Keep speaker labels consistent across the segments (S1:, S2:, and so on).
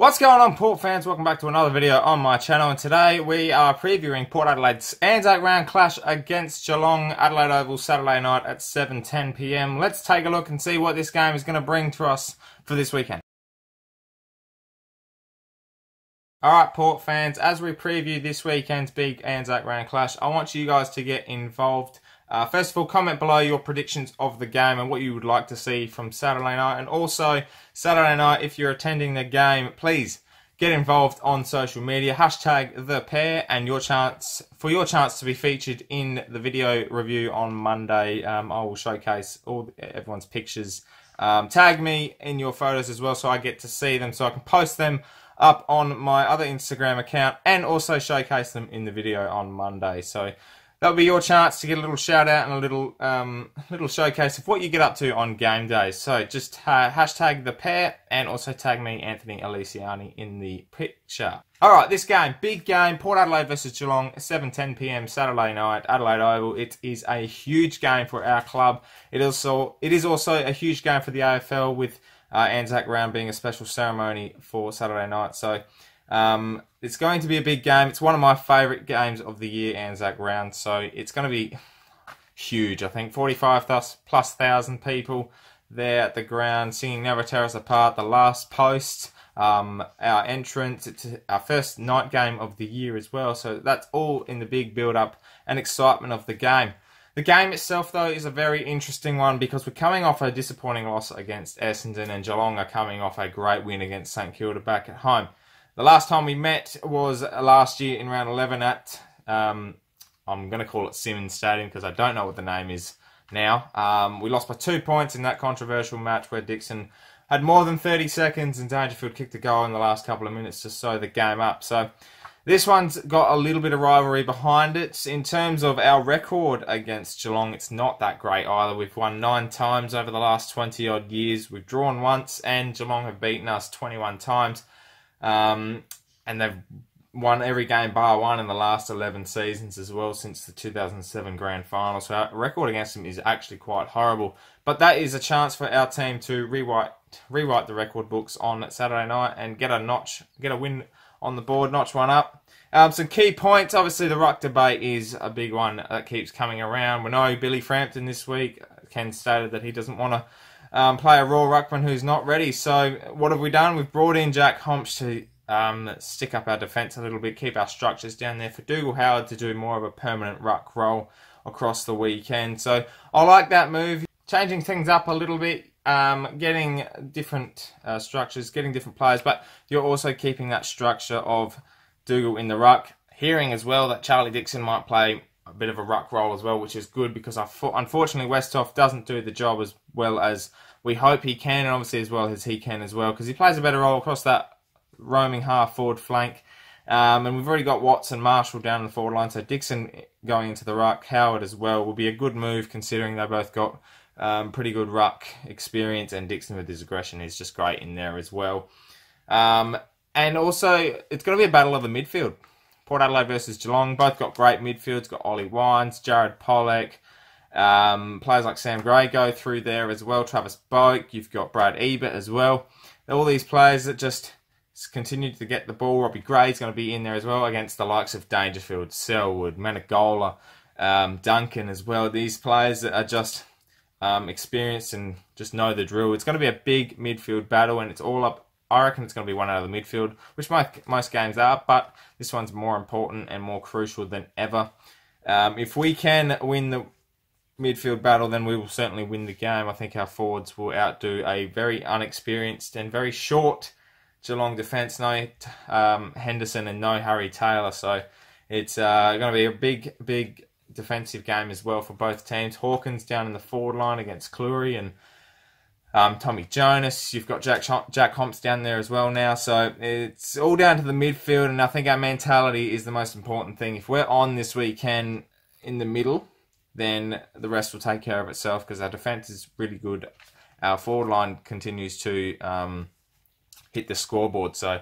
S1: What's going on, Port fans? Welcome back to another video on my channel, and today we are previewing Port Adelaide's ANZAC round clash against Geelong, Adelaide Oval, Saturday night at 7:10 p.m. Let's take a look and see what this game is going to bring to us for this weekend. Alright, Port fans, as we preview this weekend's big ANZAC round clash, I want you guys to get involved. First of all, comment below your predictions of the game and what you would like to see from Saturday night. And also, Saturday night, if you're attending the game, please get involved on social media. Hashtag ThePear and your chance to be featured in the video review on Monday. I will showcase everyone's pictures. Tag me in your photos as well so I get to see them, so I can post them up on my other Instagram account and also showcase them in the video on Monday. So that'll be your chance to get a little shout out and a little showcase of what you get up to on game days. So just hashtag ThePear and also tag me, Anthony Aliciani, in the picture. Alright, this game, big game, Port Adelaide versus Geelong, 7:10 p.m. Saturday night, Adelaide Oval. It is a huge game for our club. It is also a huge game for the AFL, with ANZAC round being a special ceremony for Saturday night. So it's going to be a big game. It's one of my favourite games of the year, ANZAC round. So it's going to be huge. I think 45,000+ people there at the ground singing Never Tear Us Apart, the last post, our entrance. It's our first night game of the year as well. So that's all in the big build-up and excitement of the game. The game itself, though, is a very interesting one because we're coming off a disappointing loss against Essendon, and Geelong are coming off a great win against St Kilda back at home. The last time we met was last year in round 11 at, I'm going to call it Simmons Stadium because I don't know what the name is now. We lost by 2 points in that controversial match where Dixon had more than 30 seconds and Dangerfield kicked a goal in the last couple of minutes to sew the game up. So this one's got a little bit of rivalry behind it. In terms of our record against Geelong, it's not that great either. We've won 9 times over the last 20-odd years. We've drawn once, and Geelong have beaten us 21 times. And they've won every game bar one in the last 11 seasons as well since the 2007 Grand Final. So our record against them is actually quite horrible. But that is a chance for our team to rewrite the record books on Saturday night and get a win on the board, notch one up. Some key points. Obviously, the ruck debate is a big one that keeps coming around. We know Billy Frampton this week, Ken stated that he doesn't want to play a raw ruckman who's not ready. So what have we done? We've brought in Jack Homps to stick up our defence a little bit, keep our structures down there, for Dougal Howard to do more of a permanent ruck role across the weekend. So I like that move, changing things up a little bit. Getting different structures, getting different players, but you're also keeping that structure of Dougal in the ruck. Hearing as well that Charlie Dixon might play a bit of a ruck role as well, which is good because unfortunately Westhoff doesn't do the job as well as we hope he can, and obviously as well as he can as well, because he plays a better role across that roaming half forward flank. And we've already got Watts and Marshall down the forward line, so Dixon going into the ruck, Howard as well, will be a good move considering they both got pretty good ruck experience, and Dixon with his aggression is just great in there as well. And also, it's going to be a battle of the midfield. Port Adelaide versus Geelong, both got great midfields. Got Ollie Wines, Jared Pollock, players like Sam Gray go through there as well. Travis Boak, you've got Brad Ebert as well. All these players that just continue to get the ball. Robbie Gray's going to be in there as well against the likes of Dangerfield, Selwood, Menegola, Duncan as well. These players that are just experienced and just know the drill. It's going to be a big midfield battle, and it's all up. I reckon it's going to be one out of the midfield, which most games are, but this one's more important and more crucial than ever. If we can win the midfield battle, then we will certainly win the game. I think our forwards will outdo a very unexperienced and very short Geelong defence. No Henderson and no Harry Taylor, so it's going to be a big defensive game as well for both teams. Hawkins down in the forward line against Cleary and Tommy Jonas. You've got Jack Homps down there as well now. So it's all down to the midfield, and I think our mentality is the most important thing. If we're on this weekend in the middle, then the rest will take care of itself because our defence is really good. Our forward line continues to hit the scoreboard. So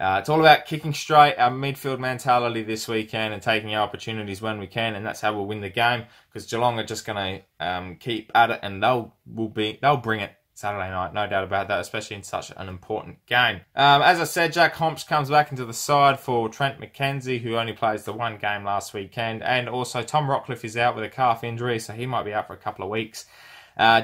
S1: it's all about kicking straight, our midfield mentality this weekend, and taking our opportunities when we can, and that's how we'll win the game. Because Geelong are just going to keep at it, and they'll bring it. Saturday night, no doubt about that, especially in such an important game. As I said, Jack Homps comes back into the side for Trent McKenzie, who only plays the one game last weekend, and also Tom Rockcliffe is out with a calf injury, so he might be out for a couple of weeks.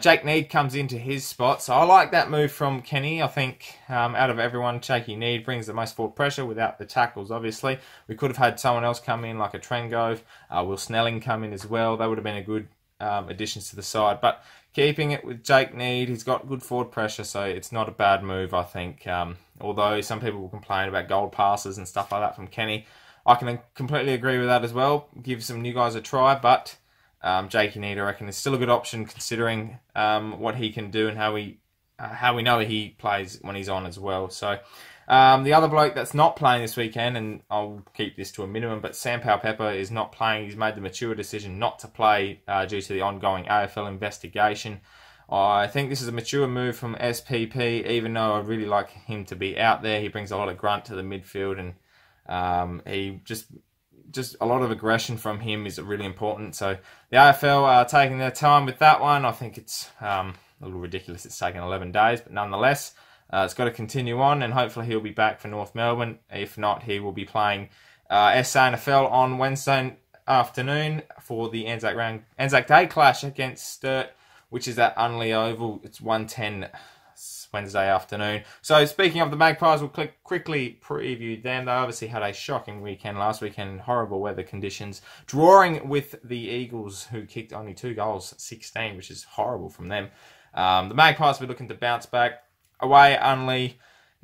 S1: Jake Need comes into his spot, so I like that move from Kenny. I think out of everyone, Jakey Need brings the most forward pressure without the tackles, obviously. We could have had someone else come in, like a Trengove, Will Snelling come in as well. That would have been a good additions to the side, but keeping it with Jake Need, he's got good forward pressure, so it's not a bad move, I think. Although some people will complain about gold passes and stuff like that from Kenny, I can completely agree with that as well. Give some new guys a try, but Jakey Need, I reckon, is still a good option considering what he can do and how we know he plays when he's on as well. So the other bloke that's not playing this weekend, and I'll keep this to a minimum, but Sam Powell-Pepper is not playing. He's made the mature decision not to play due to the ongoing AFL investigation. I think this is a mature move from SPP, even though I'd really like him to be out there. He brings a lot of grunt to the midfield, and he just a lot of aggression from him is really important. So the AFL are taking their time with that one. I think it's a little ridiculous. It's taken 11 days, but nonetheless, it's got to continue on, and hopefully he'll be back for North Melbourne. If not, he will be playing SANFL on Wednesday afternoon for the ANZAC Day clash against Sturt, which is at Unley Oval. It's 1:10 Wednesday afternoon. So speaking of the Magpies, we'll quickly preview them. They obviously had a shocking weekend last weekend, horrible weather conditions, drawing with the Eagles, who kicked only 2 goals, 16, which is horrible from them. The Magpies will be looking to bounce back. Away at Unley,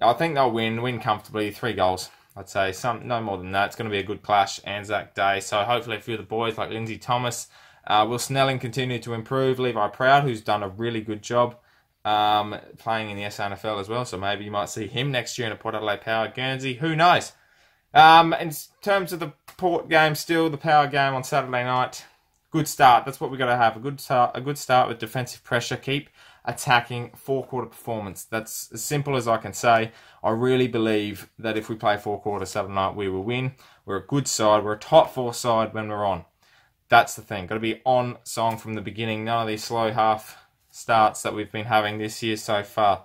S1: I think they'll win comfortably, 3 goals. I'd say no more than that. It's going to be a good clash, Anzac Day. So hopefully a few of the boys like Lindsay Thomas, Will Snelling continue to improve. Levi Proud, who's done a really good job playing in the SANFL as well. So maybe you might see him next year in a Port Adelaide Power Guernsey. Who knows? In terms of the Port game, still the Power game on Saturday night. Good start. That's what we've got to have. A good start with defensive pressure. Keep attacking, 4-quarter performance. That's as simple as I can say. I really believe that if we play 4 quarters Saturday night, we will win. We're a good side. We're a top 4 side when we're on. That's the thing. Got to be on song from the beginning. None of these slow half starts that we've been having this year so far.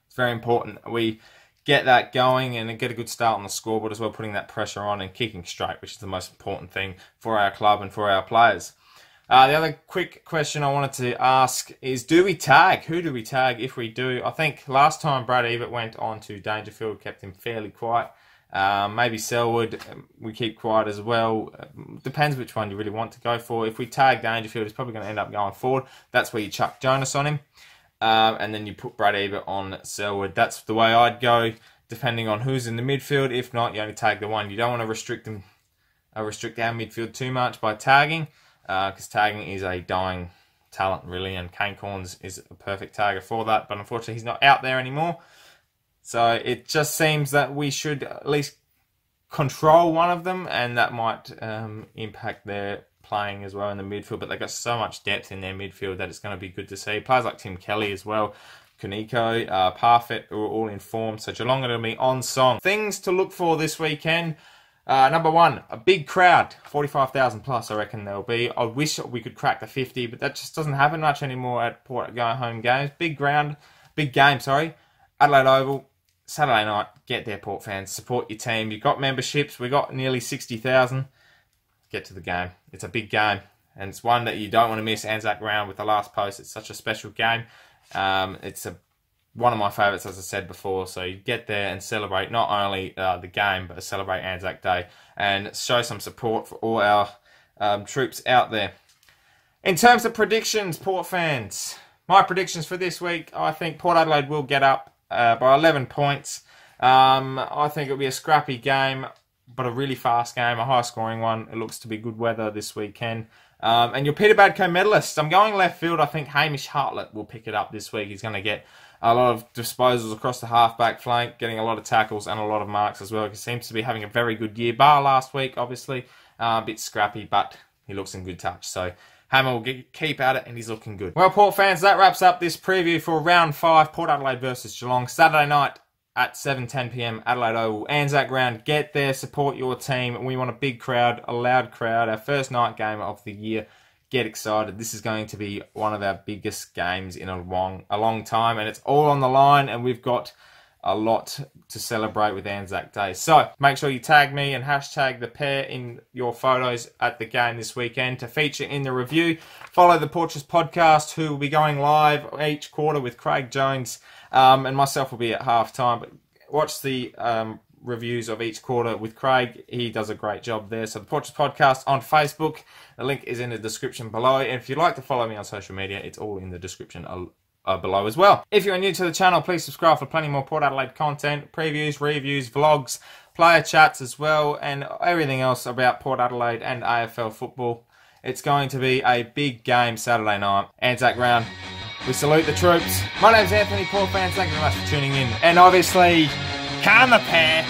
S1: It's very important we get that going and get a good start on the scoreboard as well, putting that pressure on and kicking straight, which is the most important thing for our club and for our players. The other quick question I wanted to ask is, do we tag? Who do we tag if we do? I think last time Brad Ebert went on to Dangerfield, kept him fairly quiet. Maybe Selwood, we keep quiet as well. Depends which one you really want to go for. If we tag Dangerfield, he's probably going to end up going forward. That's where you chuck Jonas on him. And then you put Brad Ebert on Selwood. That's the way I'd go, depending on who's in the midfield. If not, you only tag the one. You don't want to restrict our midfield too much by tagging. Because tagging is a dying talent, really, and Kane Corns is a perfect tagger for that, but unfortunately he's not out there anymore. So it just seems that we should at least control one of them, and that might impact their playing as well in the midfield, but they've got so much depth in their midfield that it's going to be good to see. Players like Tim Kelly as well, Kuniko, Parfit, are all in form, so Geelong are going to be on song. Things to look for this weekend. Number 1, a big crowd, 45,000 plus I reckon there'll be. I wish we could crack the 50, but that just doesn't happen much anymore at Port going home games. Big game, Adelaide Oval, Saturday night. Get there, Port fans, support your team. You've got memberships, we got nearly 60,000. Get to the game. It's a big game, and it's one that you don't want to miss. Anzac round with the last post. It's such a special game. It's one of my favourites, as I said before. So you get there and celebrate not only the game, but celebrate Anzac Day and show some support for all our troops out there. In terms of predictions, Port fans, my predictions for this week, I think Port Adelaide will get up by 11 points. I think it'll be a scrappy game, but a really fast game, a high-scoring one. It looks to be good weather this weekend. And your Peter Badco medalist, I'm going left field. I think Hamish Hartlett will pick it up this week. He's going to get a lot of disposals across the half-back flank, getting a lot of tackles and a lot of marks as well. He seems to be having a very good year, bar last week, obviously. A bit scrappy, but he looks in good touch. So Hammer will keep at it, and he's looking good. Well, Port fans, that wraps up this preview for Round 5, Port Adelaide versus Geelong. Saturday night at 7:10 p.m, Adelaide Oval, Anzac round. Get there, support your team. We want a big crowd, a loud crowd. Our first night game of the year. get excited. This is going to be one of our biggest games in a long time, and it's all on the line, and we've got a lot to celebrate with Anzac Day. So make sure you tag me and hashtag ThePear in your photos at the game this weekend to feature in the review. Follow the Porches podcast, who will be going live each quarter with Craig Jones, and myself will be at halftime. But watch the reviews of each quarter with Craig. He does a great job there. So the Porches podcast on Facebook. The link is in the description below. And if you'd like to follow me on social media, it's all in the description below as well. If you're new to the channel, please subscribe for plenty more Port Adelaide content, previews, reviews, vlogs, player chats as well, and everything else about Port Adelaide and AFL football. It's going to be a big game Saturday night. Anzac round. We salute the troops. My name's Anthony, Port fans. Thank you very much for tuning in. And obviously, come the pair.